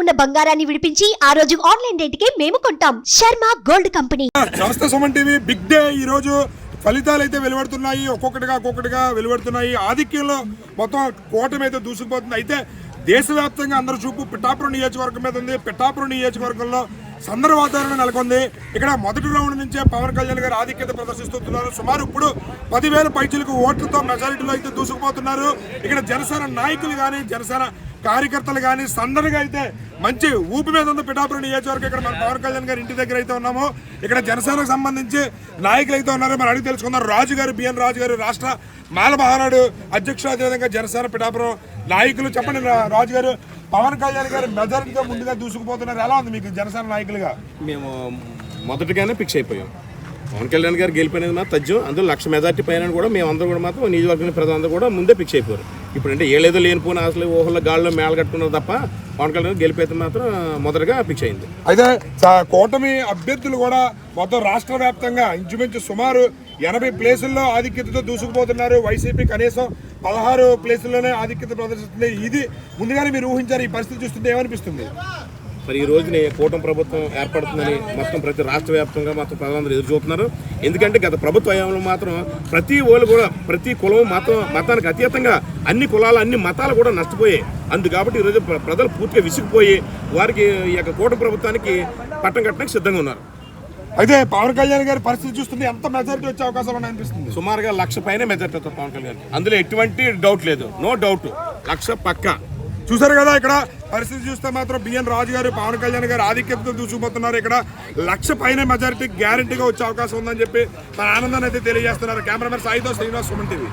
ఉన్న బంగారాన్ని విడిపించి ఆ రోజు ఆన్లైన్ రేటుకే మేము కొంటాం. Sharma gold company. నమస్తే సుమన్ టీవీ. బిగ్ డే ఈ రోజు. ఫలితాలు అయితే వెలువడుతున్నాయి, ఒక్కొక్కటిగా వెలువడుతున్నాయి. ఆధిక్యంలో మొత్తం కూటమి అయితే దూసుకుపోతుంది. అయితే దేశవ్యాప్తంగా అందరూ చూపు పిఠాపురం నియోజకవర్గం మీద ఉంది. పిఠాపురం నియోజకవర్గంలో సందర వాతావరణం నెలకొంది. ఇక్కడ మొదటి రౌండ్ నుంచే పవన్ కళ్యాణ్ గారు ఆధిక్యత ప్రదర్శిస్తున్నారు. సుమారు ఇప్పుడు 10,000 పైచీలకు ఓట్లతో మెజారిటీలో అయితే దూసుకుపోతున్నారు. ఇక్కడ జనసేన నాయకులు కానీ జనసేన కార్యకర్తలు కానీ సందడిగా అయితే మంచి ఊపి మీద ఉంది పిఠాపురం నియోజకవర్గం. ఇక్కడ మన పవన్ కళ్యాణ్ గారి ఇంటి దగ్గర అయితే ఉన్నాము. ఇక్కడ జనసేనకు సంబంధించి నాయకులు అయితే ఉన్నారు. మరి అడిగి తెలుసుకున్నారు. రాజు గారు, బిఎన్ రాజు గారు, రాష్ట్ర మాల మహానాడు అధ్యక్షుడు, అదేవిధంగా జనసేన పిఠాపురం నాయకులు. చెప్పండి రాజు గారు, పవన్ కళ్యాణ్ గారు మెజారిటీతో ముందుగా దూసుకుపోతున్నారు. ఎలా ఉంది మీకు జనసేన నాయకులుగా? మేము మొదటిగానే ఫిక్స్ అయిపోయాం. పవన్ కళ్యాణ్ గారు గెలిపోయినది మాత్రం తథ్యం. అందులో 1,00,000 మెజార్టీ పైన కూడా మేమందరం కూడా మాత్రం నియోజకవర్గం ప్రజలందరూ కూడా ముందే ఫిక్స్ అయిపోయారు. ఇప్పుడంటే ఏలేదో లేనిపోయిన అసలు ఊహల్లో గాల్లో మేళ కట్టుకున్నారు తప్ప పవన్ కళ్యాణ్ గెలిపైతే మాత్రం మొదటగా ఫిక్స్ అయింది. అయితే కూటమి అభ్యర్థులు కూడా మొత్తం రాష్ట్ర వ్యాప్తంగా ఇంచుమించు సుమారు 80 ప్లేసుల్లో ఆధిక్యతతో దూసుకుపోతున్నారు. వైసీపీ కనీసం 16 ప్లేసుల్లోనే ఆధిక్యత ప్రదర్శిస్తుంది. ఇది ముందుగానే మీరు ఊహించారు? ఈ పరిస్థితి చూస్తుంటే ఏమనిపిస్తుంది? మరి ఈ రోజుని కూటమి ప్రభుత్వం ఏర్పడుతుందని మొత్తం ప్రతి రాష్ట్ర వ్యాప్తంగా మొత్తం ప్రజలందరూ ఎదురు చూస్తున్నారు. ఎందుకంటే గత ప్రభుత్వ హయాంలో మాత్రం ప్రతి వాళ్ళు కూడా ప్రతి కులం మతానికి అతీతంగా అన్ని కులాలు అన్ని మతాలు కూడా నష్టపోయాయి. కాబట్టి ఈరోజు ప్రజలు పూర్తిగా విసిగిపోయి వారికి ఈ యొక్క కూటమి ప్రభుత్వానికి పట్టం కట్టడానికి సిద్ధంగా ఉన్నారు. అయితే పవన్ కళ్యాణ్ గారి పరిస్థితి చూస్తుంది ఎంత మెజారిటీ వచ్చే అవకాశాలు ఉన్నాయనిపిస్తుంది? సుమారుగా 1,00,000 పైన మెజారిటీ అవుతుంది పవన్ కళ్యాణ్. అందులో ఎటువంటి డౌట్ లేదు, నో డౌట్, 1,00,000 పక్కా. చూసారు కదా, ఇక్కడ పరిస్థితి చూస్తే మాత్రం బిఎన్ రాజు గారు, పవన్ కళ్యాణ్ గారు ఆధిక్యతతో దూసుకుపోతున్నారు. ఇక్కడ 1,00,000 పైన మెజారిటీ గ్యారంటీగా వచ్చే అవకాశం ఉందని చెప్పి మన ఆనందాన్ని అయితే తెలియజేస్తున్నారు. కెమెరామెన్ సాయితో శ్రీనివాస్, సుమన్ టీవీ.